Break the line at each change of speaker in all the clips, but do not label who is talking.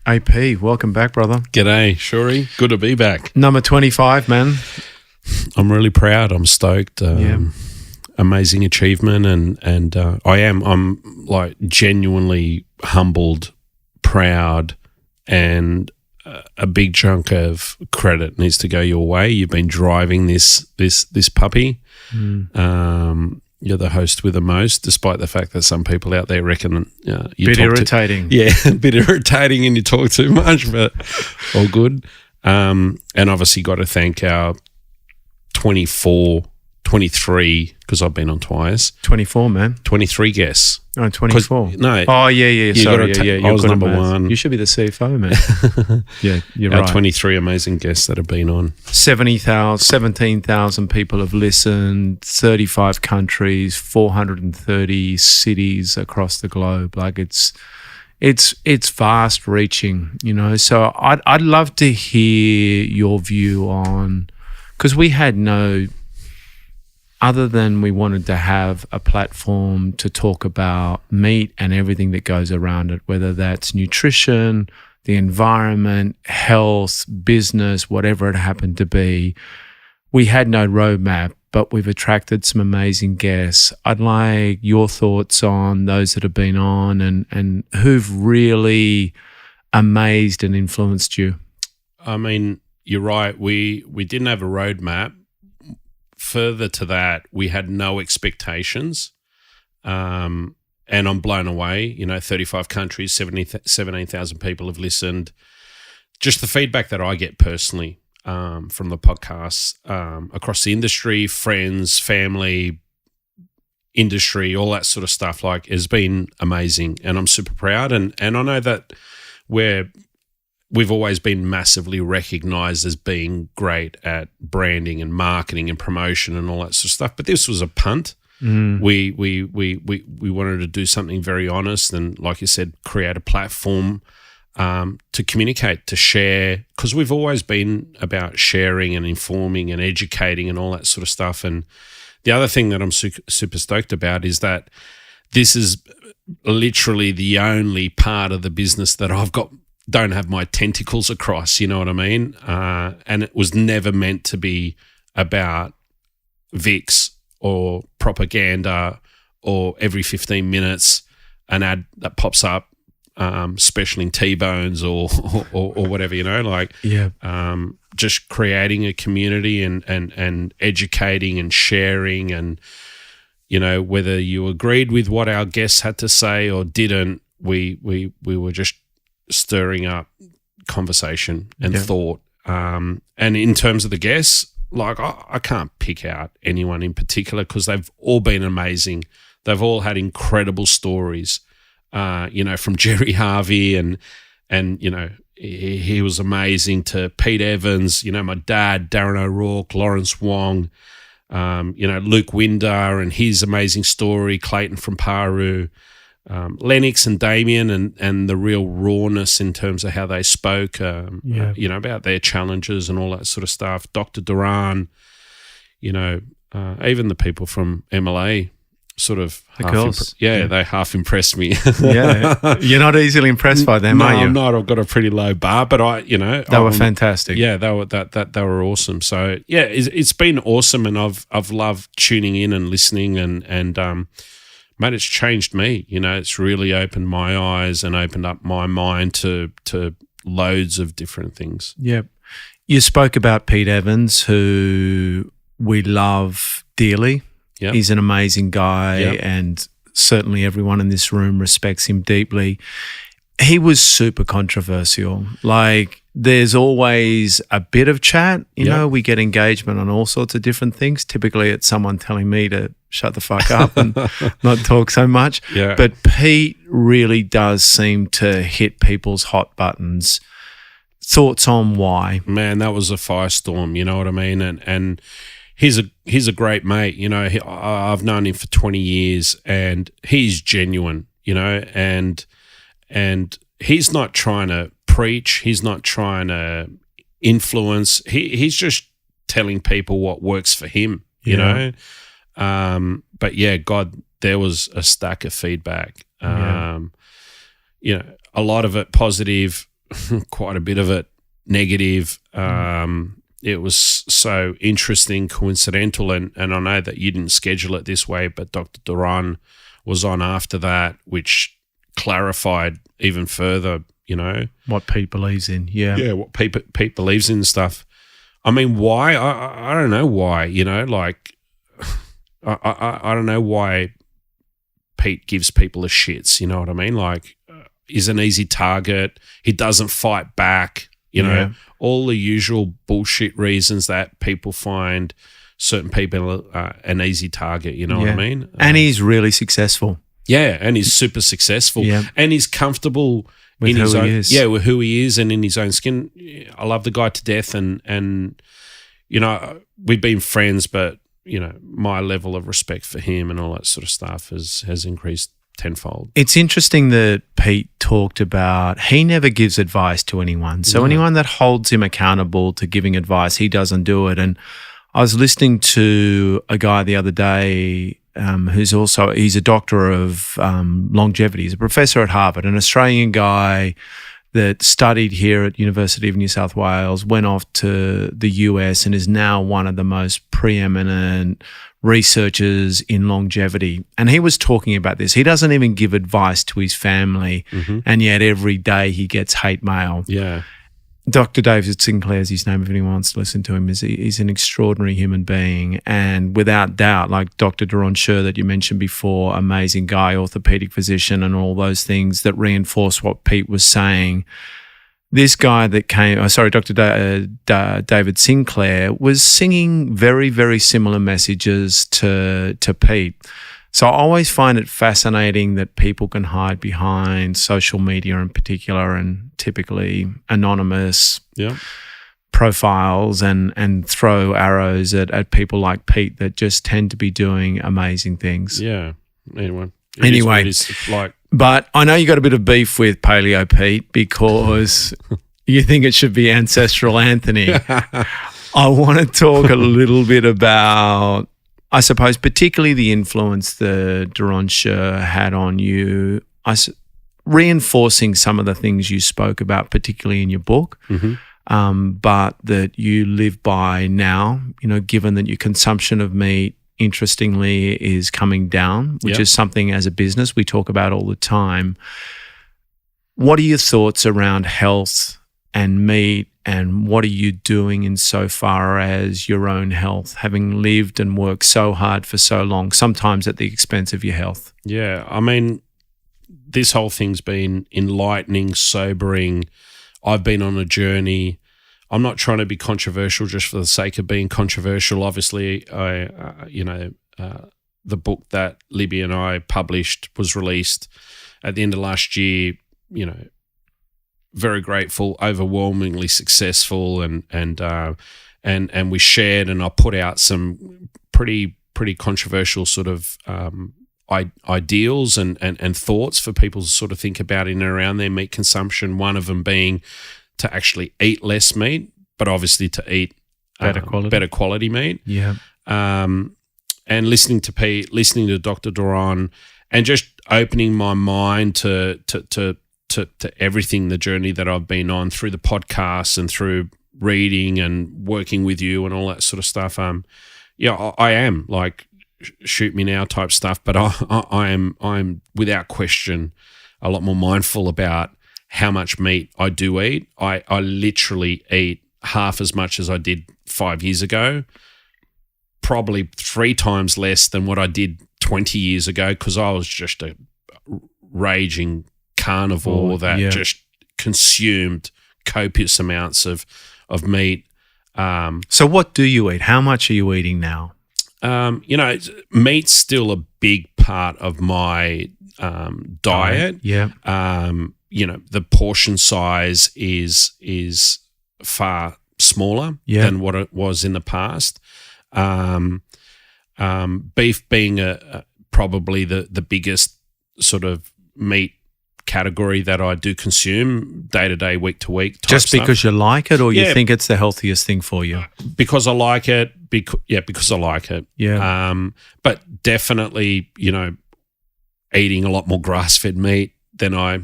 AP, welcome back, brother.
G'day, Shuri. Good to be back.
Number 25, man.
I'm really proud. I'm stoked. Amazing achievement, and I'm like genuinely humbled, proud, and a big chunk of credit needs to go your way. You've been driving this puppy. You're the host with the most, despite the fact that some people out there reckon you
bit irritating.
A bit irritating, and you talk too much, but all good. And obviously got to thank our 23, because I've been on twice.
24, man.
23 guests.
Oh, 24.
No.
Oh, yeah. Sorry,
I was number one.
You should be the CFO, man. Yeah, you're
our
right.
23 amazing guests that have been on.
17,000 people have listened, 35 countries, 430 cities across the globe. Like it's vast reaching, So I'd love to hear your view on, because we had no, other than we wanted to have a platform to talk about meat and everything that goes around it, whether that's nutrition, the environment, health, business, whatever it happened to be. We had no roadmap, but we've attracted some amazing guests. I'd like your thoughts on those that have been on and who've really amazed and influenced you.
I mean, you're right. We didn't have a roadmap. Further to that, we had no expectations, and I'm blown away. 35 countries, 17,000 people have listened. Just the feedback that I get personally from the podcasts across the industry, friends, family, industry, all that sort of stuff, has been amazing, and I'm super proud. And I know that we've always been massively recognized as being great at branding and marketing and promotion and all that sort of stuff. But this was a punt. We wanted to do something very honest and, like you said, create a platform to communicate, to share, because we've always been about sharing and informing and educating and all that sort of stuff. And the other thing that I'm super stoked about is that this is literally the only part of the business that don't have my tentacles across, you know what I mean? And it was never meant to be about VIX or propaganda or every 15 minutes an ad that pops up, specialing T-bones or whatever, just creating a community and educating and sharing, and, whether you agreed with what our guests had to say or didn't, we were just stirring up conversation and thought. And in terms of the guests, I can't pick out anyone in particular because they've all been amazing. They've all had incredible stories, from Jerry Harvey and he was amazing, to Pete Evans, my dad, Darren O'Rourke, Lawrence Wong, Luke Winder and his amazing story, Clayton from Paru, Lennox and Damien and the real rawness in terms of how they spoke, about their challenges and all that sort of stuff. Dr. Duran, even the people from MLA sort of they half impressed me.
You're not easily impressed by them,
no,
are you?
I'm not. I've got a pretty low bar, but
they were fantastic.
Yeah, they were awesome. So yeah, it's been awesome, and I've loved tuning in and listening and mate, it's changed me. It's really opened my eyes and opened up my mind to loads of different things.
Yep. You spoke about Pete Evans, who we love dearly.
Yep.
He's an amazing guy, and certainly everyone in this room respects him deeply. He was super controversial. There's always a bit of chat. We get engagement on all sorts of different things. Typically, it's someone telling me to shut the fuck up and not talk so much.
Yeah.
But Pete really does seem to hit people's hot buttons. Thoughts on why?
Man, that was a firestorm. You know what I mean? And he's a great mate. I've known him for 20 years, and he's genuine. And he's not trying to preach. He's not trying to influence. He's just telling people what works for him, you know. But yeah, God, there was a stack of feedback. A lot of it positive, quite a bit of it negative. It was so interesting, coincidental, and I know that you didn't schedule it this way, but Dr. Duran was on after that, which clarified even further,
what Pete believes in.
Yeah, what Pete believes in and stuff. I mean, why? I don't know why, like I don't know why Pete gives people a shits, you know what I mean? Like, he's an easy target. He doesn't fight back, all the usual bullshit reasons that people find certain people an easy target, you know what I mean?
And he's really successful.
Yeah, and he's super successful.
Yeah.
And he's comfortable
with
in
who
his
he
own,
is.
yeah, with who he is and in his own skin. I love the guy to death, and we've been friends, but my level of respect for him and all that sort of stuff has increased tenfold.
It's interesting that Pete talked about he never gives advice to anyone. So anyone that holds him accountable to giving advice, he doesn't do it. And I was listening to a guy the other day he's a doctor of longevity. He's a professor at Harvard, an Australian guy that studied here at University of New South Wales, went off to the US and is now one of the most preeminent researchers in longevity. And he was talking about this. He doesn't even give advice to his family, and yet every day he gets hate mail.
Yeah.
Dr. David Sinclair is his name if anyone wants to listen to him. He's an extraordinary human being, and without doubt, like Dr. Duran Sher that you mentioned before, amazing guy, orthopedic physician and all those things that reinforce what Pete was saying. This guy that Dr. David Sinclair was singing very, very similar messages to Pete. So I always find it fascinating that people can hide behind social media in particular and typically anonymous profiles and throw arrows at people like Pete that just tend to be doing amazing things.
Yeah. Anyway.
It's
like.
But I know you got a bit of beef with Paleo Pete because you think it should be Ancestral Anthony. I want to talk a little bit about, I suppose, particularly the influence that Duran Sher had on you, reinforcing some of the things you spoke about, particularly in your book, but that you live by now, given that your consumption of meat, interestingly, is coming down, which is something as a business we talk about all the time. What are your thoughts around health and meat, and what are you doing insofar as your own health, having lived and worked so hard for so long, sometimes at the expense of your health?
Yeah, I mean, this whole thing's been enlightening, sobering. I've been on a journey. I'm not trying to be controversial just for the sake of being controversial. Obviously, the book that Libby and I published was released at the end of last year. Very grateful, overwhelmingly successful, and we shared, and I put out some pretty controversial sort of ideals and thoughts for people to sort of think about in and around their meat consumption. One of them being to actually eat less meat, but obviously to eat better quality meat.
Yeah.
And listening to Pete, listening to Dr. Duran, and just opening my mind to everything, the journey that I've been on through the podcast and through reading and working with you and all that sort of stuff. I am like shoot me now type stuff, but I'm without question a lot more mindful about how much meat I do eat. I literally eat half as much as I did 5 years ago, probably 3 times less than what I did 20 years ago, because I was just a raging carnivore that just consumed copious amounts of meat.
So what do you eat? How much are you eating now?
Meat's still a big part of my diet.
Yeah.
The portion size is far smaller than what it was in the past. Beef being probably the biggest sort of meat category that I do consume day to day, week to week.
Just because you like it, or you
Yeah.
think it's the healthiest thing for you?
Because I like it. Because I like it.
Yeah.
But definitely, eating a lot more grass-fed meat than I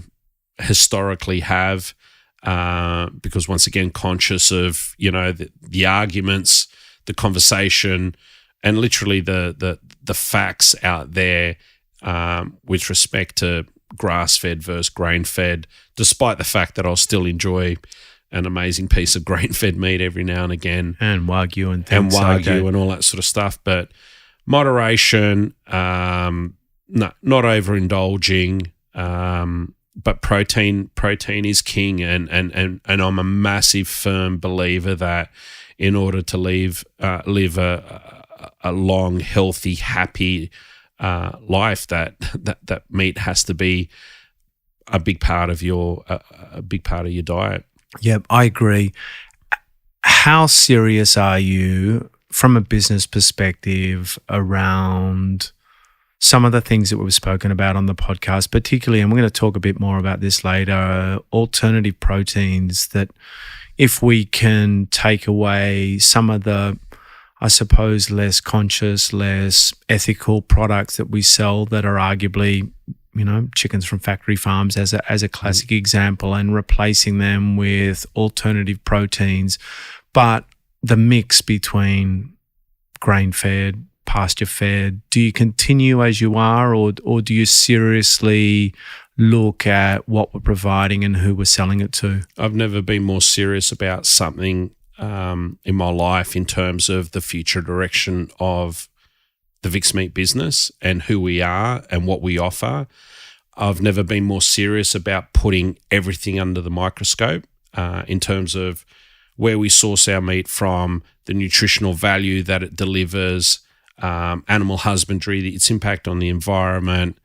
historically have. because once again, conscious of, the arguments, the conversation, and literally the facts out there with respect to grass-fed versus grain-fed, despite the fact that I'll still enjoy an amazing piece of grain-fed meat every now and again.
And Wagyu and things like that.
And all that sort of stuff. But moderation, not overindulging, but protein is king. And I'm a massive, firm believer that in order to live a long, healthy, happy life, that meat has to be a big part of your diet.
Yep, I agree. How serious are you from a business perspective around some of the things that we've spoken about on the podcast, particularly, and we're going to talk a bit more about this later, alternative proteins, that if we can take away some of the, I suppose, less conscious, less ethical products that we sell that are arguably, chickens from factory farms as a classic example, and replacing them with alternative proteins, but the mix between grain-fed, pasture-fed, do you continue as you are, or do you seriously look at what we're providing and who we're selling it to?
I've never been more serious about something in my life in terms of the future direction of the Vic's Meat business and who we are and what we offer. I've never been more serious about putting everything under the microscope in terms of where we source our meat from, the nutritional value that it delivers, animal husbandry, its impact on the environment.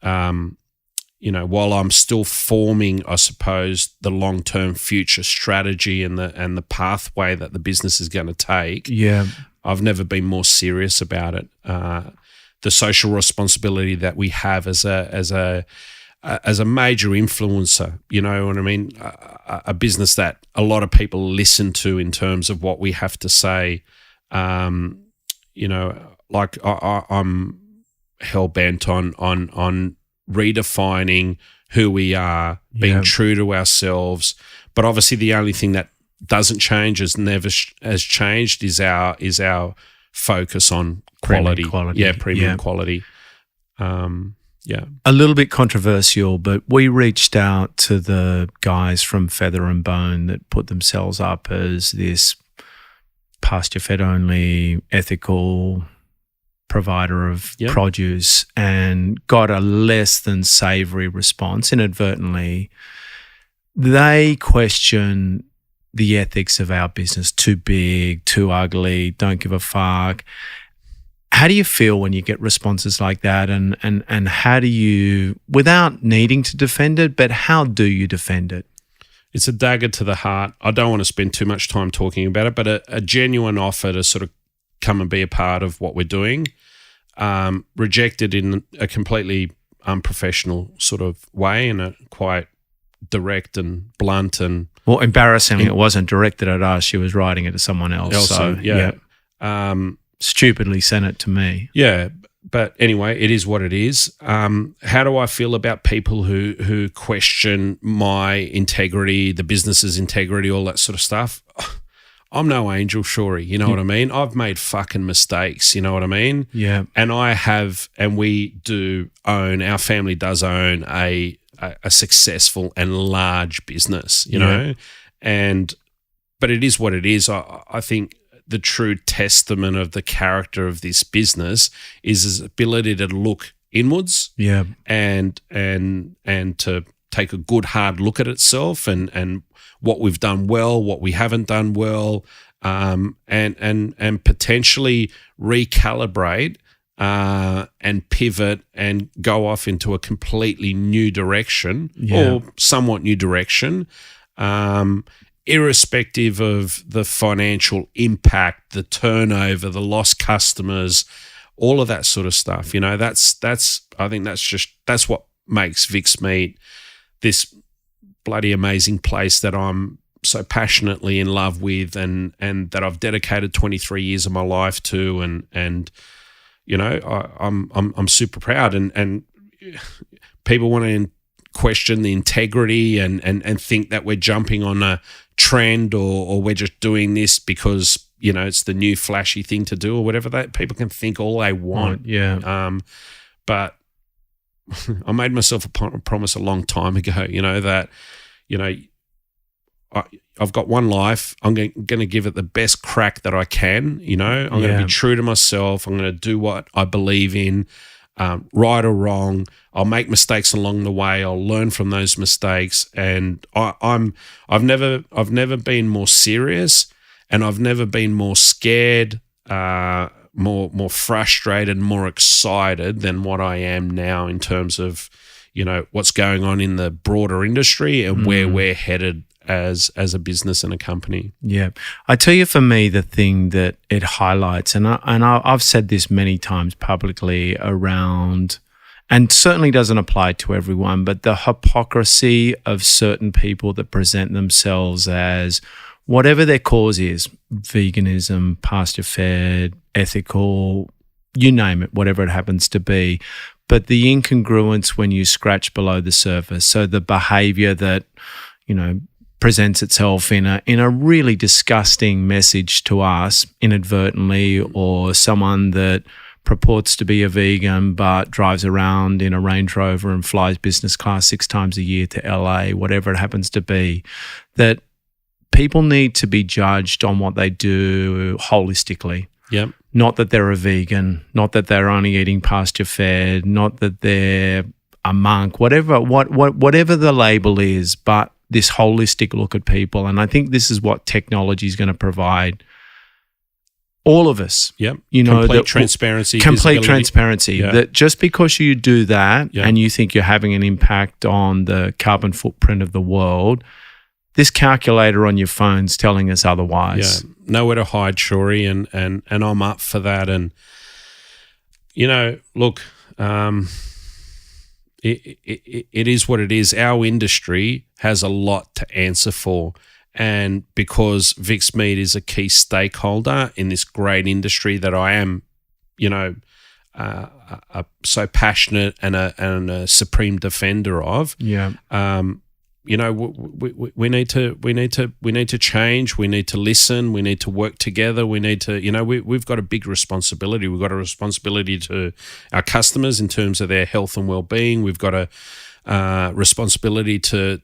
While I'm still forming, I suppose, the long-term future strategy and the pathway that the business is going to take.
Yeah.
I've never been more serious about it. The social responsibility that we have as a major influencer, you know what I mean? A business that a lot of people listen to in terms of what we have to say. I'm hell bent on redefining who we are, being true to ourselves. But obviously, the only thing that doesn't change, has changed, is our focus on quality. Premium quality.
A little bit controversial, but we reached out to the guys from Feather and Bone that put themselves up as this pasture-fed only, ethical provider of produce, and got a less than savory response inadvertently. They question the ethics of our business. Too big, too ugly, don't give a fuck. How do you feel when you get responses like that, and how do you, without needing to defend it, but how do you defend it?
It's a dagger to the heart. I don't want to spend too much time talking about it, but a genuine offer to sort of come and be a part of what we're doing, rejected in a completely unprofessional sort of way, in a quite direct and blunt and...
Well, embarrassingly, it wasn't directed at us. She was writing it to someone else. Stupidly sent it to me.
Yeah, but anyway, it is what it is. How do I feel about people who question my integrity, the business's integrity, all that sort of stuff? I'm no angel, Shorey, you know what I mean? I've made fucking mistakes, you know what I mean?
Yeah.
And we do own, our family does own a successful and large business, you know? But it is what it is. I think the true testament of the character of this business is his ability to look inwards, and to take a good hard look at itself and what we've done well, what we haven't done well, and potentially recalibrate and pivot and go off into a completely new direction or somewhat new direction. Irrespective of the financial impact, the turnover, the lost customers, all of that sort of stuff. You know, that's I think that's what makes Vic's Meat this bloody amazing place that I'm so passionately in love with, and that I've dedicated 23 years of my life to, and you know, I'm super proud, and people want to question the integrity and think that we're jumping on a trend or we're just doing this because, it's the new flashy thing to do or whatever. That people can think all they want.
Right, yeah.
But I made myself a promise a long time ago, that, I've got one life. I'm going to give it the best crack that I can. I'm going to be true to myself. I'm going to do what I believe in, right or wrong. I'll make mistakes along the way. I'll learn from those mistakes. And I've never been more serious, and I've never been more scared, more frustrated, more excited than what I am now in terms of, what's going on in the broader industry and where we're headed as a business and a company.
Yeah. I tell you, for me, the thing that it highlights, and I've said this many times publicly around, and certainly doesn't apply to everyone, but the hypocrisy of certain people that present themselves as whatever their cause is, veganism, pasture-fed, ethical, you name it, whatever it happens to be, but the incongruence when you scratch below the surface. So the behavior that, presents itself in a really disgusting message to us inadvertently, or someone that purports to be a vegan but drives around in a Range Rover and flies business class 6 times a year to LA, whatever it happens to be, that people need to be judged on what they do holistically.
Yep.
Not that they're a vegan, not that they're only eating pasture-fed, not that they're a monk, whatever the label is, but this holistic look at people. And I think this is what technology is going to provide all of us.
Yep. Complete transparency.
Complete transparency.
Yeah.
That just because you do that
Yeah.
and you think you're having an impact on the carbon footprint of the world, this calculator on your phone's telling us otherwise.
Yeah. Nowhere to hide, Shorey, and I'm up for that. And, look, it is what it is. Our industry has a lot to answer for. And because Vic's Meat is a key stakeholder in this great industry that I am, so passionate and a supreme defender of, we need to change. We need to listen. We need to work together. We need to, we've got a big responsibility. We've got a responsibility to our customers in terms of their health and well-being. We've got a responsibility to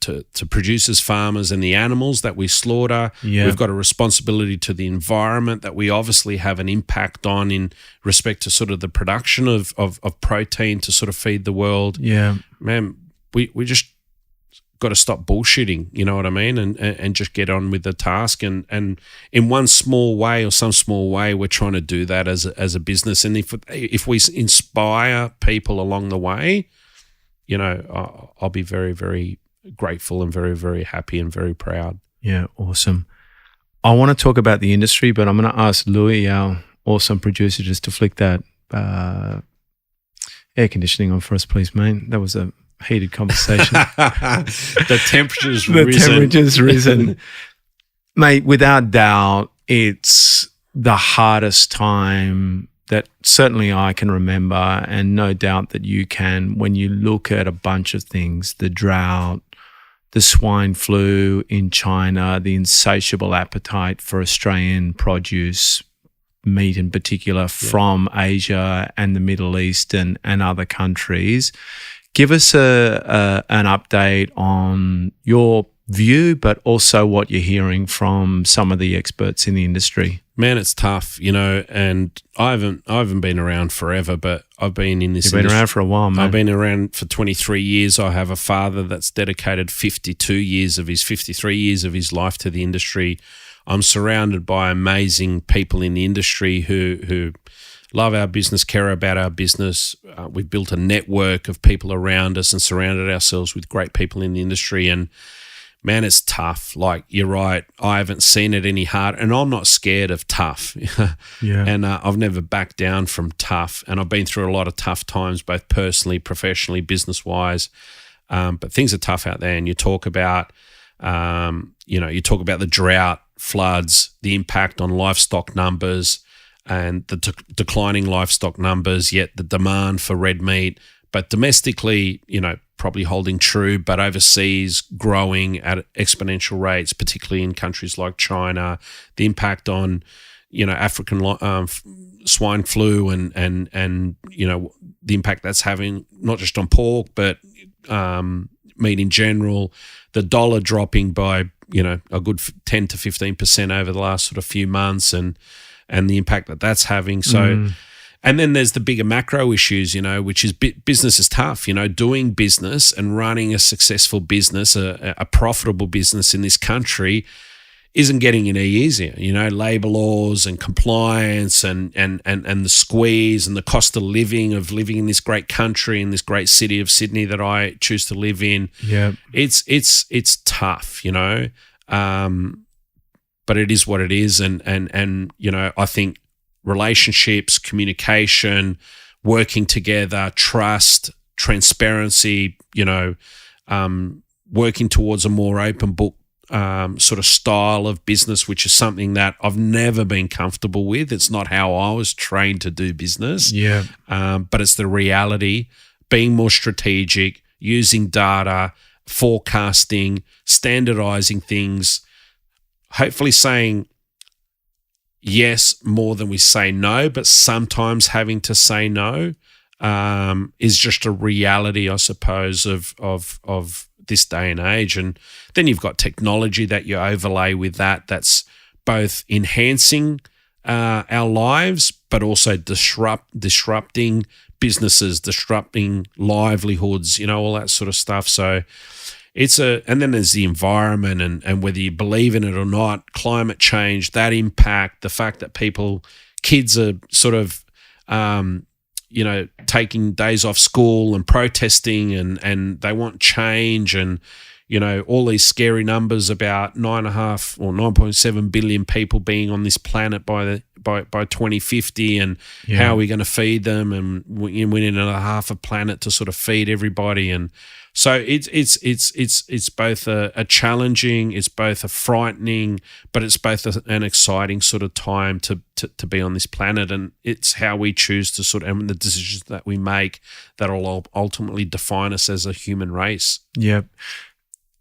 producers, farmers, and the animals that we slaughter.
Yeah.
We've got a responsibility to the environment that we obviously have an impact on in respect to sort of the production of protein to sort of feed the world.
Yeah.
Man, we just got to stop bullshitting, you know what I mean? And just get on with the task. And in one small way or some small way, we're trying to do that as a business. And if we inspire people along the way, I'll be very, very grateful and very, very happy and very proud.
Yeah, awesome. I want to talk about the industry, but I'm going to ask Louis, our awesome producer, just to flick that air conditioning on for us, please, mate. That was a heated conversation.
The temperature's
risen. Mate, without doubt, it's the hardest time that certainly I can remember, and no doubt that you can, when you look at a bunch of things, the drought, the swine flu in China, the insatiable appetite for Australian produce, meat in particular, from Asia and the Middle East and other countries. Give us an update on your view, but also what you're hearing from some of the experts in the industry.
Man, it's tough, and I haven't been around forever, but I've been in this industry.
You've been around for a while, man.
I've been around for 23 years. I have a father that's dedicated 53 years of his life to the industry. I'm surrounded by amazing people in the industry who love our business, care about our business. We've built a network of people around us and surrounded ourselves with great people in the industry. And man, it's tough. Like, you're right. I haven't seen it any harder, and I'm not scared of tough.
Yeah.
And I've never backed down from tough. And I've been through a lot of tough times, both personally, professionally, business-wise. But things are tough out there. And you talk about, the drought, floods, the impact on livestock numbers, and the declining livestock numbers, yet the demand for red meat. But domestically, probably holding true, but overseas growing at exponential rates, particularly in countries like China. The impact on, African swine flu and the impact that's having not just on pork but meat in general. The dollar dropping by a good 10 to 15% over the last sort of few months, and the impact that that's having. So. And then there's the bigger macro issues, which is business is tough. Doing business and running a successful business, a profitable business in this country isn't getting any easier. Labor laws and compliance and the squeeze and the cost of living in this great country, in this great city of Sydney that I choose to live in.
Yeah,
it's tough, but it is what it is. And I think relationships, communication, working together, trust, transparency, working towards a more open book sort of style of business, which is something that I've never been comfortable with. It's not how I was trained to do business.
Yeah.
But it's the reality, being more strategic, using data, forecasting, standardizing things, hopefully saying yes more than we say no, but sometimes having to say no is just a reality, I suppose, of this day and age. And then you've got technology that you overlay with that's both enhancing our lives, but also disrupting businesses, disrupting livelihoods, all that sort of stuff. So and then there's the environment and whether you believe in it or not, climate change, that impact, the fact that kids are sort of, taking days off school and protesting and they want change and, all these scary numbers about 9.5 or 9.7 billion people being on this planet by 2050 and how are we going to feed them, and we need another half a planet to sort of feed everybody. And so it's both a challenging, it's both a frightening, but it's both an exciting sort of time to be on this planet. And it's how we choose to and the decisions that we make that will ultimately define us as a human race.
Yep.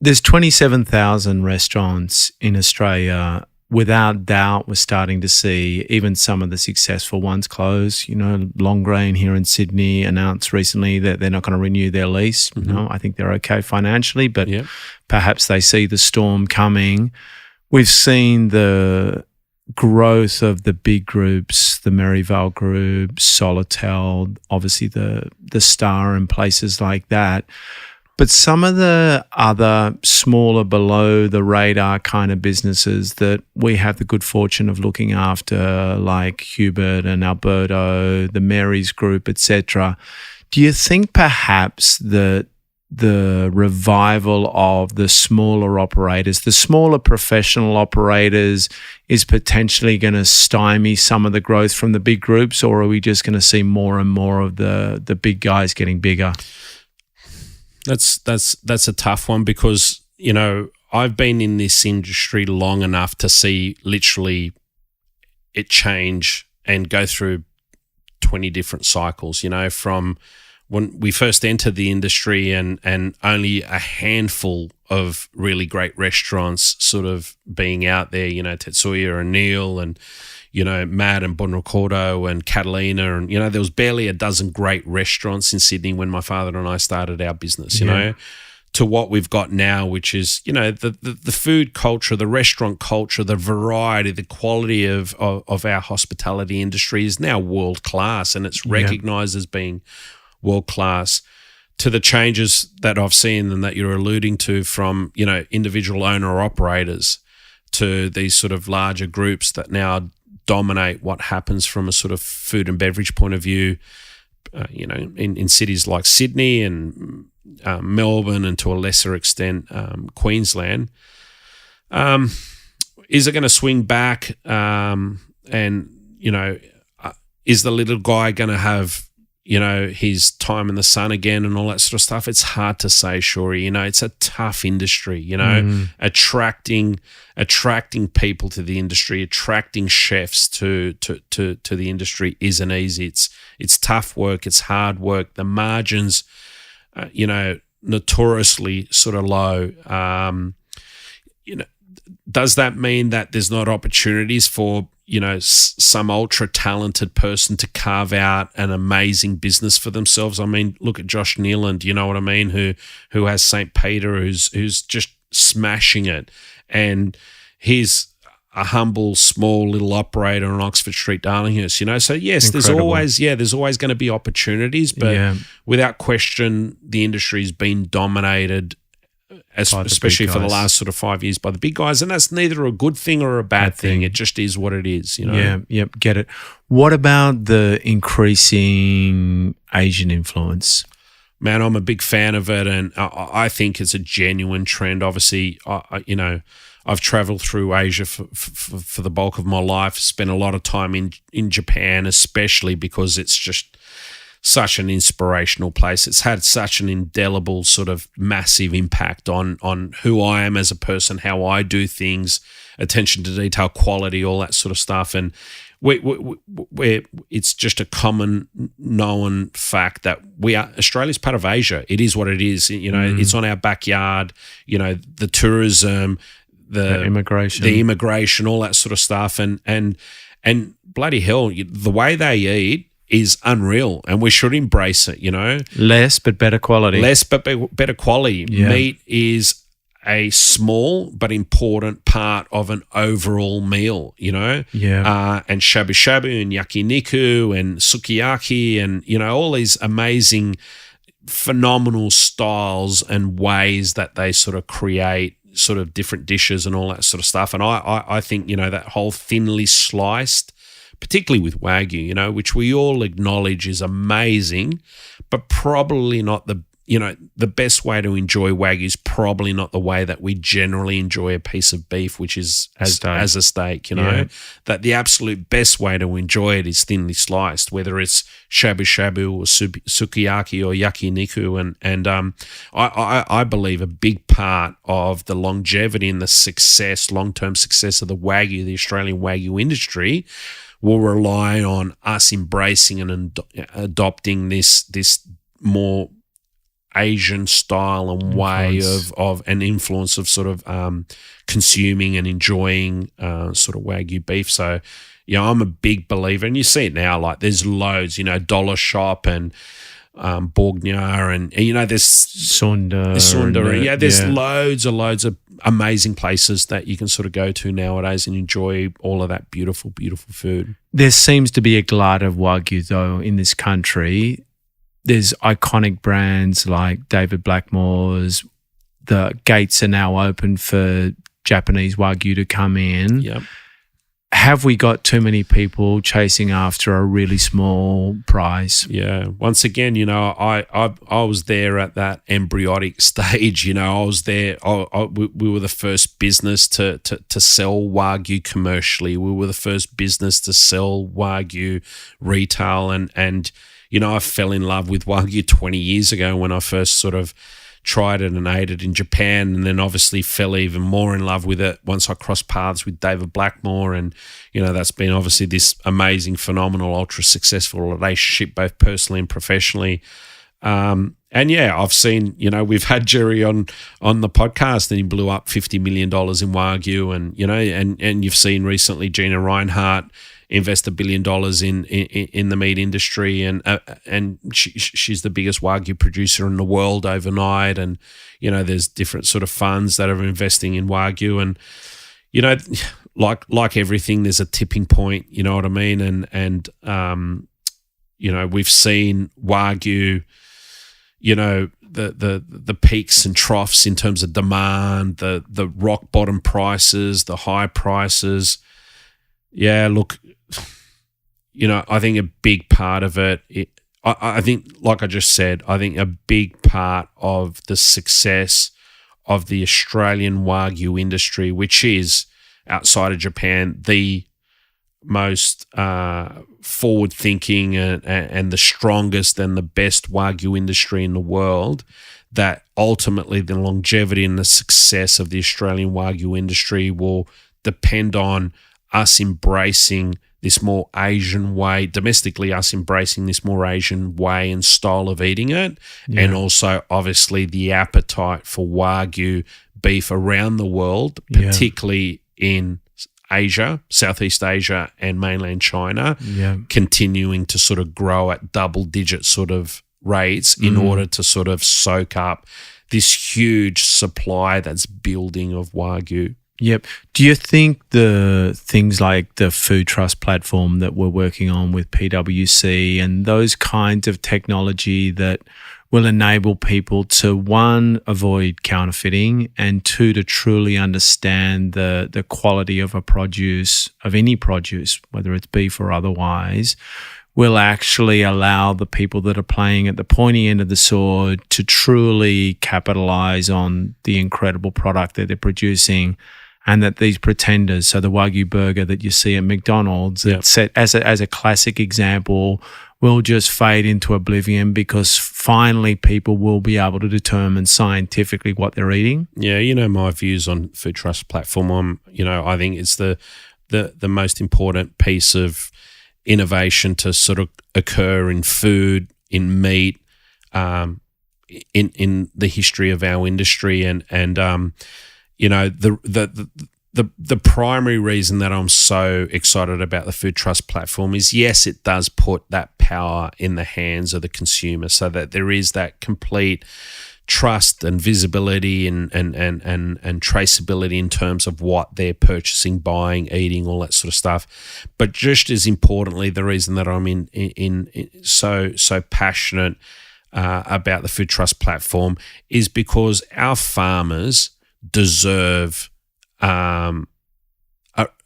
There's 27,000 restaurants in Australia. Without doubt, we're starting to see even some of the successful ones close. Long Grain here in Sydney announced recently that they're not going to renew their lease.
Mm-hmm.
I think they're okay financially, but perhaps they see the storm coming. We've seen the growth of the big groups, the Merivale Group, Solotel, obviously the Star and places like that. But some of the other smaller, below the radar kind of businesses that we have the good fortune of looking after, like Hubert and Alberto, the Mary's Group, etc. Do you think perhaps that the revival of the smaller operators, the smaller professional operators, is potentially going to stymie some of the growth from the big groups, or are we just going to see more and more of the big guys getting bigger?
That's a tough one because, I've been in this industry long enough to see literally it change and go through 20 different cycles, from when we first entered the industry and only a handful of really great restaurants sort of being out there, Tetsuya and Neil and, Matt and Bon Ricordo and Catalina. And, there was barely a dozen great restaurants in Sydney when my father and I started our business, to what we've got now, which is, the food culture, the restaurant culture, the variety, the quality of our hospitality industry is now world-class, and it's recognized as being world-class. To the changes that I've seen and that you're alluding to from, individual owner-operators to these sort of larger groups that now dominate what happens from a sort of food and beverage point of view, in cities like Sydney and Melbourne and to a lesser extent Queensland. Is it going to swing back? Is the little guy going to have, his time in the sun again and all that sort of stuff? It's hard to say, Shuri. It's a tough industry, attracting people to the industry, attracting chefs to the industry isn't easy. It's tough work. It's hard work. The margins, notoriously sort of low. Does that mean that there's not opportunities for, some ultra talented person to carve out an amazing business for themselves? I mean, look at Josh Nealand, you know what I mean, who has St. Peter, who's just smashing it. And he's a humble, small little operator on Oxford Street, Darlinghurst, So yes,
Incredible.
there's always going to be opportunities, but without question, the industry's been dominated, especially for the last sort of 5 years, by the big guys. And that's neither a good thing or a bad thing. It just is what it is,
Get it. What about the increasing Asian influence?
Man, I'm a big fan of it, and I think it's a genuine trend. Obviously, I've traveled through Asia for the bulk of my life, spent a lot of time in Japan, especially because it's just such an inspirational place. It's had such an indelible sort of massive impact on who I am as a person, how I do things, attention to detail, quality, all that sort of stuff. And it's just a common known fact that Australia's part of Asia. It is what it is. It's on our backyard. The tourism, the immigration, all that sort of stuff, and bloody hell, the way they eat is unreal, and we should embrace it.
Less but better quality.
Better quality. Yeah. Meat is a small but important part of an overall meal. And shabu shabu and yakiniku and sukiyaki and all these amazing, phenomenal styles and ways that they sort of create sort of different dishes and all that sort of stuff. And I think, that whole thinly sliced, particularly with Wagyu, which we all acknowledge is amazing, but probably not the best way to enjoy Wagyu is probably not the way that we generally enjoy a piece of beef, which is as a steak, that the absolute best way to enjoy it is thinly sliced, whether it's shabu shabu or sukiyaki or yakiniku. And I believe a big part of the longevity and the long-term success of the Australian Wagyu industry will rely on us embracing and adopting this more Asian style and way of an influence of sort of consuming and enjoying sort of Wagyu beef. So, I'm a big believer, and you see it now. Like there's loads, Dollar Shop and Borgna and there's Sunda. There's loads of amazing places that you can sort of go to nowadays and enjoy all of that beautiful, beautiful food.
There seems to be a glut of Wagyu though in this country. There's iconic brands like David Blackmore's. The gates are now open for Japanese Wagyu to come in.
Yep.
Have we got too many people chasing after a really small price?
Yeah. Once again, I was there at that embryonic stage. I was there. We were the first business to sell Wagyu commercially. We were the first business to sell Wagyu retail, and I fell in love with Wagyu 20 years ago when I first sort of tried it and ate it in Japan, and then obviously fell even more in love with it once I crossed paths with David Blackmore. And, that's been obviously this amazing, phenomenal, ultra successful relationship, both personally and professionally. And I've seen, we've had Jerry on the podcast and he blew up $50 million in Wagyu, and you've seen recently Gina Reinhart invest $1 billion in the meat industry, and she's the biggest Wagyu producer in the world overnight. And there's different sort of funds that are investing in Wagyu, and like everything, there's a tipping point. You know what I mean? And we've seen Wagyu, the peaks and troughs in terms of demand, the rock bottom prices, the high prices. Yeah, look. I think a big part of it, I think, like I just said, I think a big part of the success of the Australian Wagyu industry, which is, outside of Japan, the most forward-thinking and the strongest and the best Wagyu industry in the world, that ultimately the longevity and the success of the Australian Wagyu industry will depend on us embracing this more Asian way, domestically us embracing this more Asian way and style of eating it, and also obviously the appetite for Wagyu beef around the world, particularly in Asia, Southeast Asia and mainland China, continuing to sort of grow at double-digit sort of rates in order to sort of soak up this huge supply that's building of Wagyu.
Yep. Do you think the things like the food trust platform that we're working on with PwC and those kinds of technology that will enable people to, one, avoid counterfeiting, and two, to truly understand the quality of a produce, of any produce, whether it's beef or otherwise, will actually allow the people that are playing at the pointy end of the sword to truly capitalize on the incredible product that they're producing, and that these pretenders, so the Wagyu burger that you see at McDonald's, set as a classic example, will just fade into oblivion because finally people will be able to determine scientifically what they're eating?
Yeah, you know my views on Food Trust platform. I think it's the most important piece of innovation to sort of occur in food, in meat, in the history of our industry, and the primary reason that I'm so excited about the Food Trust platform is, yes, it does put that power in the hands of the consumer, so that there is that complete trust and visibility and traceability in terms of what they're purchasing, buying, eating, all that sort of stuff. But just as importantly, the reason that I'm in so passionate about the Food Trust platform is because our farmers deserve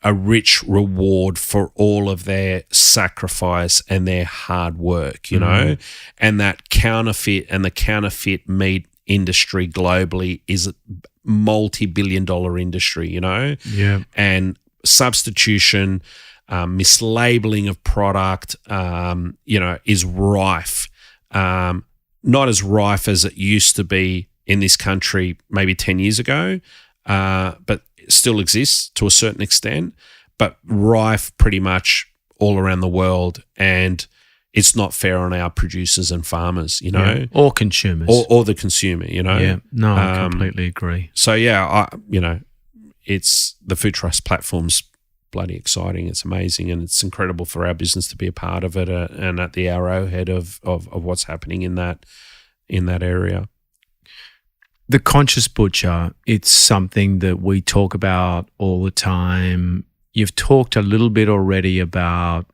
a rich reward for all of their sacrifice and their hard work, and that counterfeit meat industry globally is a multi-billion-dollar industry, and substitution, mislabeling of product, is rife. Not as rife as it used to be in this country maybe 10 years ago, but still exists to a certain extent, but rife pretty much all around the world. And it's not fair on our producers and farmers,
or consumers,
or the consumer,
Yeah, no, I completely agree.
So it's the Food Trust platform's bloody exciting. It's amazing, and it's incredible for our business to be a part of it, and at the arrowhead of what's happening in that area.
The conscious butcher, it's something that we talk about all the time. You've talked a little bit already about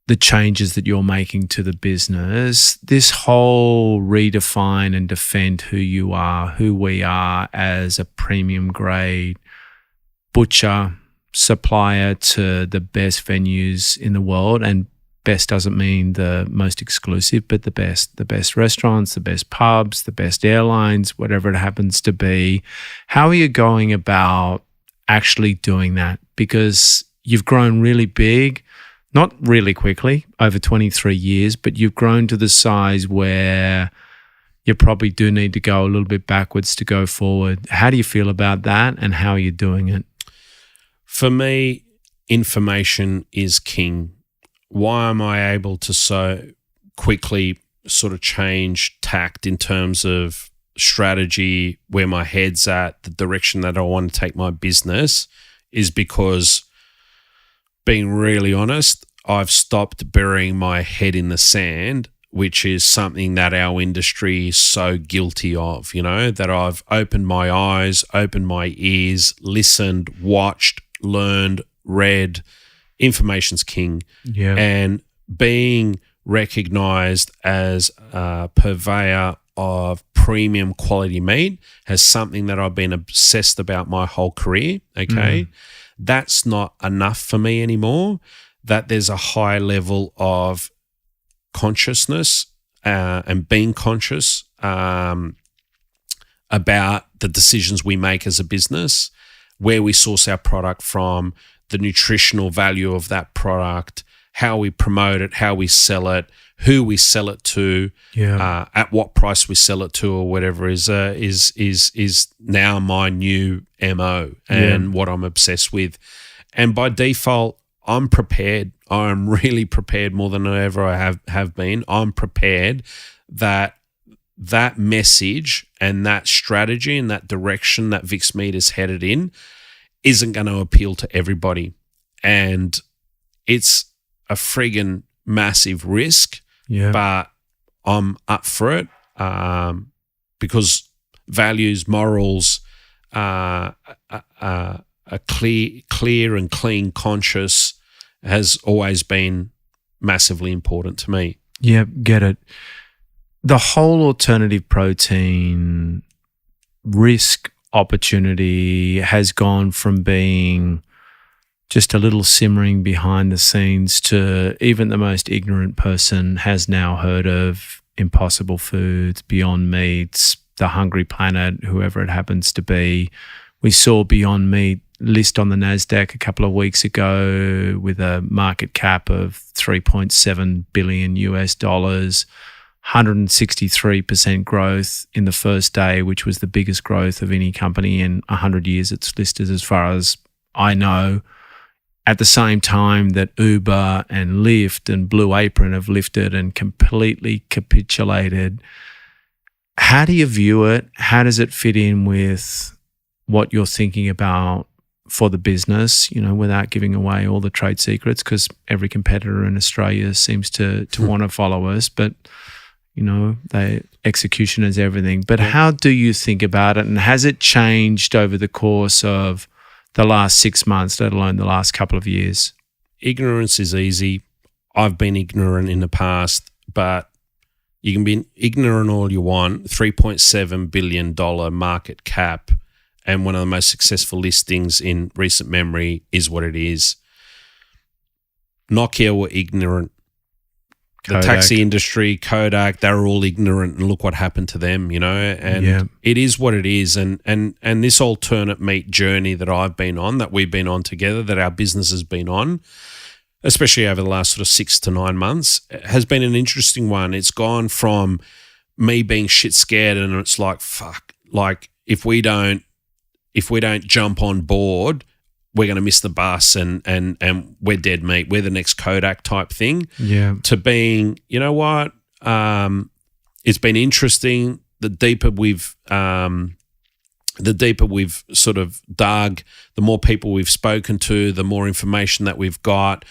the changes that you're making to the business. This whole redefine and defend who you are, who we are as a premium grade butcher, supplier to the best venues in the world, and best doesn't mean the most exclusive, but the best restaurants, the best pubs, the best airlines, whatever it happens to be. How are you going about actually doing that? Because you've grown really big, not really quickly, over 23 years, but you've grown to the size where you probably do need to go a little bit backwards to go forward. How do you feel about that, and how are you doing it?
For me, information is king. Why am I able to so quickly sort of change tact in terms of strategy, where my head's at, the direction that I want to take my business, is because, being really honest, I've stopped burying my head in the sand, which is something that our industry is so guilty of, that I've opened my eyes, opened my ears, listened, watched, learned, read. Information's king.
Yeah.
And being recognized as a purveyor of premium quality meat has something that I've been obsessed about my whole career. Okay. That's not enough for me anymore. That there's a high level of consciousness and being conscious about the decisions we make as a business, where we source our product from, the nutritional value of that product, how we promote it, how we sell it, who we sell it to, at what price we sell it to, or whatever is now my new MO and what I'm obsessed with. And by default, I'm prepared. I'm really prepared more than ever I have been. I'm prepared that message and that strategy and that direction that Vic's Meat is headed in isn't going to appeal to everybody. And it's a friggin' massive risk, but I'm up for it because values, morals, a clear and clean conscience has always been massively important to me.
Yeah, get it. The whole alternative protein risk opportunity has gone from being just a little simmering behind the scenes to even the most ignorant person has now heard of Impossible Foods, Beyond Meats, The Hungry Planet, whoever it happens to be. We saw Beyond Meat list on the NASDAQ a couple of weeks ago with a market cap of $3.7 billion US, 163% growth in the first day, which was the biggest growth of any company in 100 years it's listed as far as I know. At the same time that Uber and Lyft and Blue Apron have lifted and completely capitulated. How do you view it? How does it fit in with what you're thinking about for the business, without giving away all the trade secrets, because every competitor in Australia seems to want to follow us, but execution is everything. But how do you think about it, and has it changed over the course of the last 6 months, let alone the last couple of years?
Ignorance is easy. I've been ignorant in the past, but you can be ignorant all you want. $3.7 billion market cap and one of the most successful listings in recent memory is what it is. Nokia were ignorant. The taxi industry, Kodak, they were all ignorant, and look what happened to them, and it is what it is. And this alternate meat journey that I've been on, that we've been on together, that our business has been on, especially over the last sort of 6 to 9 months, has been an interesting one. It's gone from me being shit scared, and it's like, fuck, like if we don't jump on board, we're going to miss the bus and we're dead meat. We're the next Kodak type thing.
Yeah.
To being, you know what? It's been interesting. The deeper we've sort of dug, the more people we've spoken to, the more information that we've got.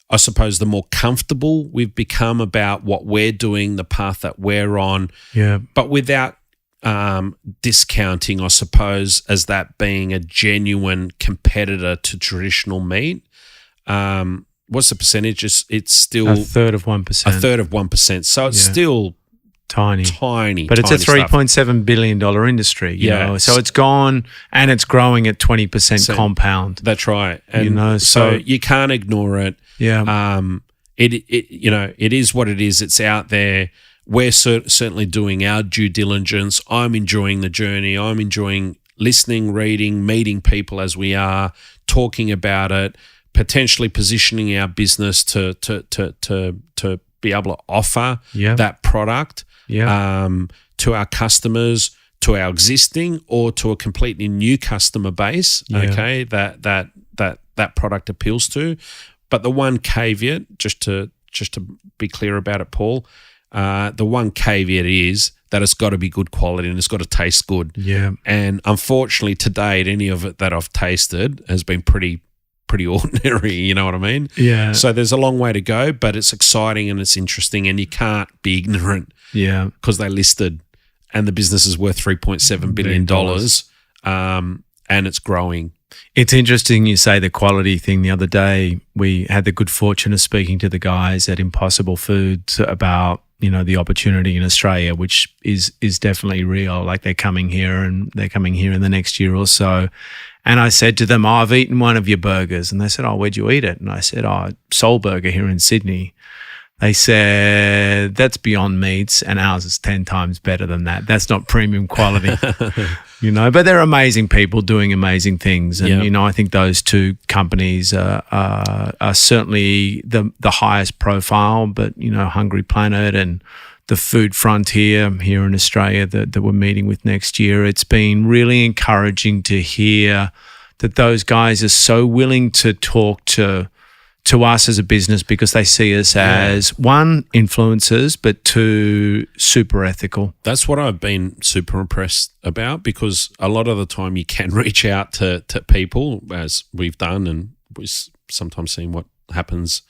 I suppose the more comfortable we've become about what we're doing, the path that we're on.
Yeah.
But without discounting, I suppose, as that being a genuine competitor to traditional meat. What's the percentage? It's still
a third of 1%.
A third of 1%. So it's still
tiny. But it's
tiny
a $3.7 billion industry. You know? So it's gone, and it's growing at 20% compound.
That's right. And so you can't ignore it.
Yeah.
It is what it is. It's out there. We're certainly doing our due diligence. I'm enjoying the journey. I'm enjoying listening, reading, meeting people as we are, talking about it, potentially positioning our business to be able to offer that product to our customers, to our existing or to a completely new customer base. Okay, that product appeals to. But the one caveat, just to be clear about it, Paul. The one caveat is that it's got to be good quality and it's got to taste good.
Yeah.
And unfortunately, to date, any of it that I've tasted has been pretty ordinary. You know what I mean?
Yeah.
So there's a long way to go, but it's exciting and it's interesting, and you can't be ignorant.
Yeah.
Because they listed, and the business is worth $3.7 billion, and it's growing.
It's interesting you say the quality thing. The other day, we had the good fortune of speaking to the guys at Impossible Foods about the opportunity in Australia, which is definitely real. Like they're coming here in the next year or so. And I said to them, I've eaten one of your burgers. And they said, where'd you eat it? And I said, Soul Burger here in Sydney. They said, that's Beyond Meats, and ours is 10 times better than that. That's not premium quality, but they're amazing people doing amazing things. And, I think those two companies are certainly the highest profile, but, Hungry Planet and the Food Frontier here in Australia that we're meeting with next year, it's been really encouraging to hear that those guys are so willing to talk to to us as a business because they see us as, one, influencers, but two, super ethical.
That's what I've been super impressed about, because a lot of the time you can reach out to people, as we've done, and we've sometimes seen what happens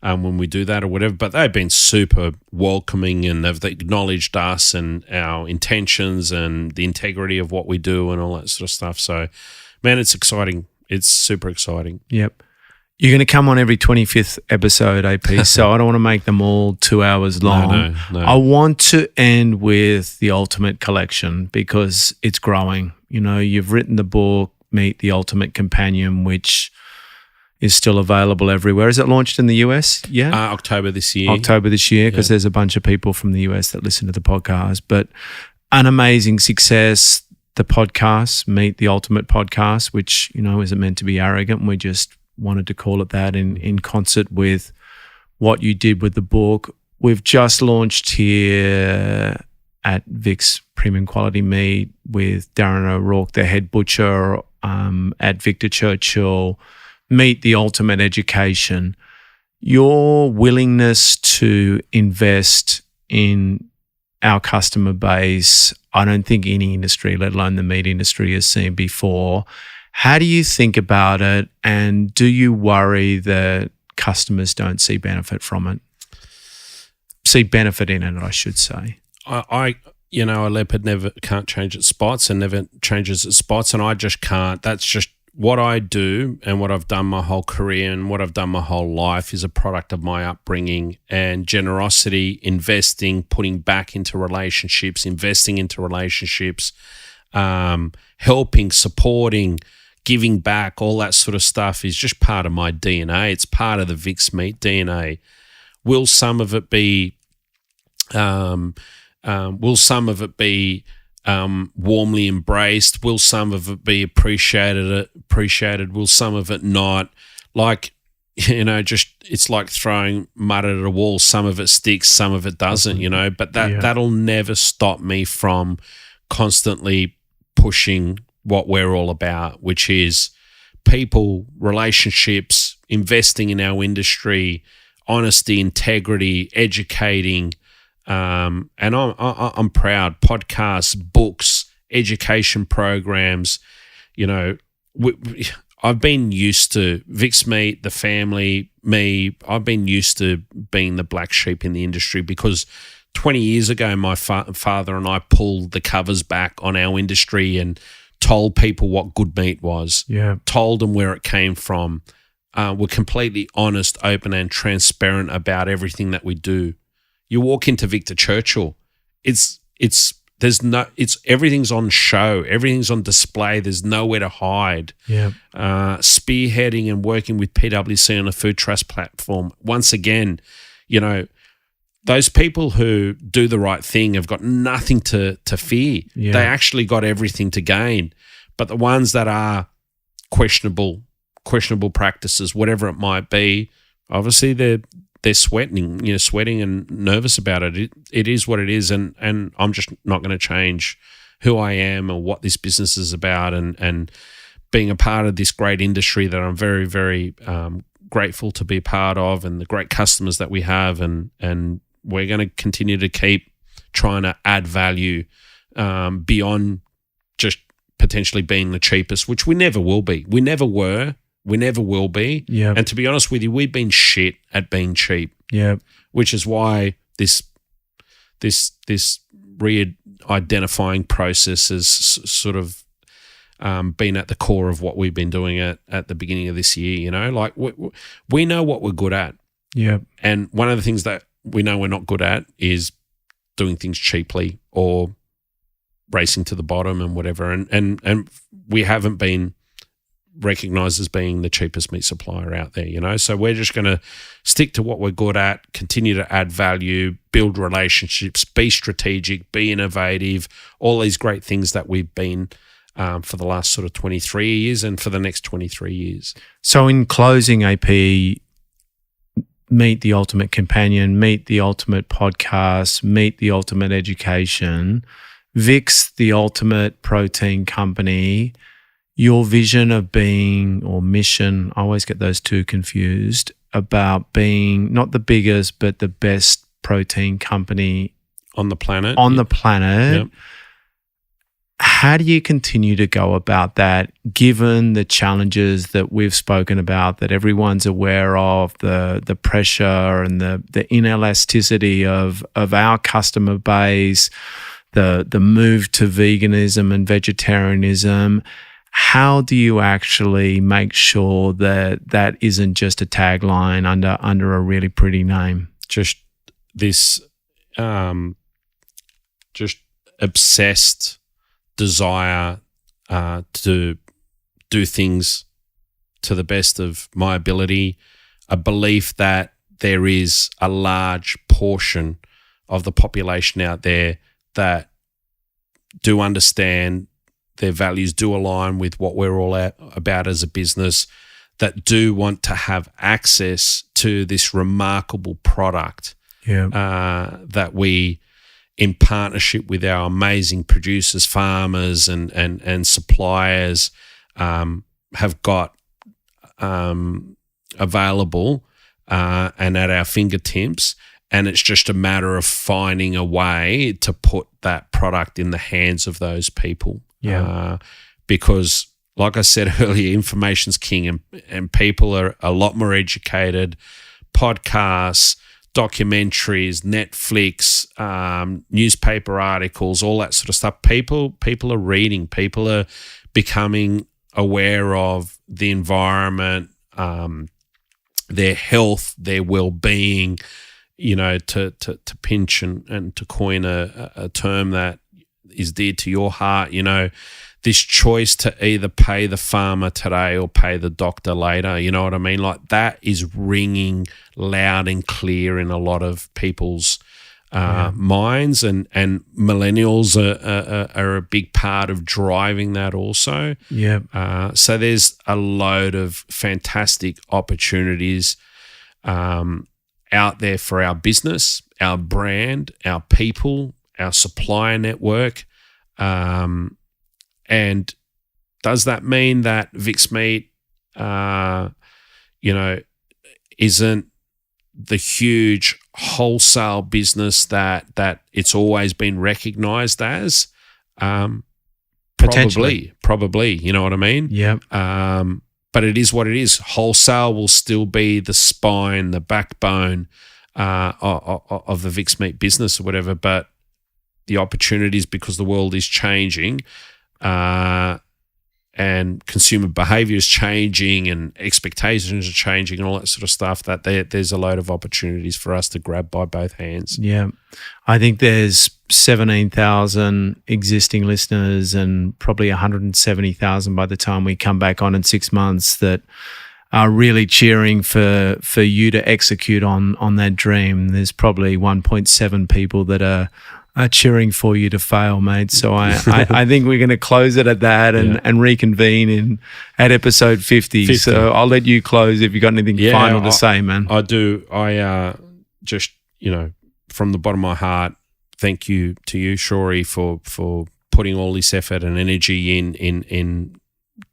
when we do that or whatever, but they've been super welcoming and have acknowledged us and our intentions and the integrity of what we do and all that sort of stuff. So, man, it's exciting. It's super exciting.
Yep. You're going to come on every 25th episode, AP, so I don't want to make them all 2 hours long.
No.
I want to end with the Ultimate Collection because it's growing. You know, you've written the book, Meet the Ultimate Companion, which is still available everywhere. Is it launched in the US yet?
October this year.
October this year, because there's a bunch of people from the US that listen to the podcast. But an amazing success. The podcast, Meet the Ultimate Podcast, which, you know, isn't meant to be arrogant. We just wanted to call it that in concert with what you did with the book. We've just launched here at Vic's Premium Quality Meat with Darren O'Rourke, the head butcher, at Victor Churchill, Meet the Ultimate Education. Your willingness to invest in our customer base, I don't think any industry, let alone the meat industry, has seen before. How do you think about it, and do you worry that customers don't see benefit from it? See benefit in it, I should say.
A leopard never can't change its spots and never changes its spots, and I just can't. That's just what I do, and what I've done my whole career and what I've done my whole life is a product of my upbringing and generosity, investing, putting back into relationships, helping, supporting, giving back, all that sort of stuff is just part of my DNA. It's part of the Vic's Meat DNA. Will some of it be warmly embraced? Will some of it be appreciated? Will some of it not? Like, you know, just it's like throwing mud at a wall. Some of it sticks, some of it doesn't, you know, but that'll never stop me from constantly pushing what we're all about, which is people, relationships, investing in our industry, honesty, integrity, educating. And I'm proud. Podcasts, books, education programs. You know, I've been used to Vic's Meat, the family, me. I've been used to being the black sheep in the industry because 20 years ago, my father and I pulled the covers back on our industry and told people what good meat was.
Yeah, told
them where it came from. We're completely honest, open, and transparent about everything that we do. You walk into Victor Churchill, everything's on show, everything's on display. There's nowhere to hide.
Yeah.
Spearheading and working with PwC on a food trust platform. Once again, you know, those people who do the right thing have got nothing to fear.
Yeah.
They actually got everything to gain. But the ones that are questionable practices, whatever it might be, obviously they're sweating and nervous about it. It is what it is, and I'm just not going to change who I am or what this business is about, and being a part of this great industry that I'm very, very grateful to be part of, and the great customers that we have, and we're going to continue to keep trying to add value beyond just potentially being the cheapest, which we never will be. We never were. We never will be.
Yeah.
And to be honest with you, we've been shit at being cheap.
Yeah.
Which is why this re-identifying process has sort of been at the core of what we've been doing at the beginning of this year. You know, like we know what we're good at.
Yeah.
And one of the things that we know we're not good at is doing things cheaply or racing to the bottom and whatever. And we haven't been recognized as being the cheapest meat supplier out there, you know. So we're just going to stick to what we're good at, continue to add value, build relationships, be strategic, be innovative, all these great things that we've been for the last sort of 23 years and for the next 23 years.
So in closing, AP, Meet the Ultimate Companion, Meet the Ultimate Podcast, Meet the Ultimate Education, Vic's the Ultimate Protein Company. Your vision of being, or mission, I always get those two confused, about being not the biggest, but the best protein company
on the planet.
Yep. How do you continue to go about that, given the challenges that we've spoken about, that everyone's aware of, the pressure and the inelasticity of our customer base, the move to veganism and vegetarianism? How do you actually make sure that that isn't just a tagline under a really pretty name?
Just this, just obsessed desire to do things to the best of my ability, a belief that there is a large portion of the population out there that do understand, their values do align with what we're all about as a business, that do want to have access to this remarkable product that we, in partnership with our amazing producers, farmers and suppliers, have got available and at our fingertips. And it's just a matter of finding a way to put that product in the hands of those people. Because, like I said earlier, information's king, and people are a lot more educated. Podcasts, documentaries, Netflix, newspaper articles, all that sort of stuff. People are reading. People are becoming aware of the environment, their health, their well-being. To pinch and to coin a term that is dear to your heart. This choice to either pay the farmer today or pay the doctor later. You know what I mean? Like, that is ringing loud and clear in a lot of people's minds, and millennials are a big part of driving that also. So there's a load of fantastic opportunities out there for our business, our brand, our people, our supplier network. And does that mean that Vic's Meat, isn't the huge wholesale business that it's always been recognized as? Probably. You know what I mean? But it is what it is. Wholesale will still be the spine, the backbone of the Vic's Meat business or whatever. But the opportunities, because the world is changing, and consumer behavior is changing, and expectations are changing, and all that sort of stuff, that there's a load of opportunities for us to grab by both hands.
I think there's 17,000 existing listeners and probably 170,000 by the time we come back on in 6 months that are really cheering for you to execute on that dream. There's probably 1.7 people that are cheering for you to fail, mate. So I think we're going to close it at that and reconvene at episode 50. So I'll let you close if you got anything final to say, man.
I do. I just, from the bottom of my heart, thank you to you, Shori, for putting all this effort and energy in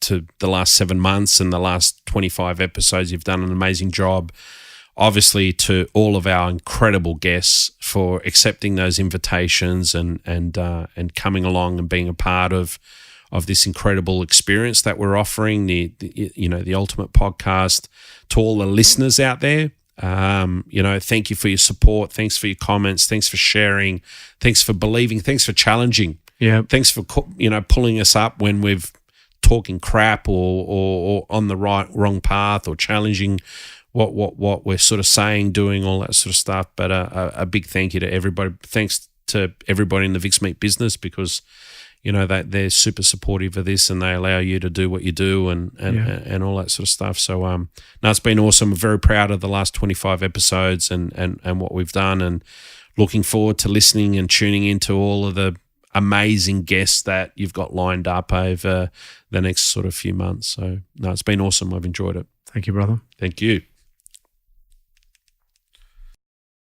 to the last 7 months and the last 25 episodes. You've done an amazing job. Obviously, to all of our incredible guests for accepting those invitations and coming along and being a part of this incredible experience that we're offering, the ultimate podcast. To all the listeners out there, thank you for your support. Thanks for your comments. Thanks for sharing. Thanks for believing. Thanks for challenging. Thanks for pulling us up when we've talking crap or on the wrong path, or challenging what we're sort of saying, doing, all that sort of stuff. But a big thank you to everybody. Thanks to everybody in the Vic's Meat business, because that they're super supportive of this, and they allow you to do what you do and all that sort of stuff. So no, it's been awesome. I'm very proud of the last 25 episodes and what we've done, and looking forward to listening and tuning into all of the amazing guests that you've got lined up over the next sort of few months. So no, it's been awesome. I've enjoyed it.
Thank you, brother.
Thank you.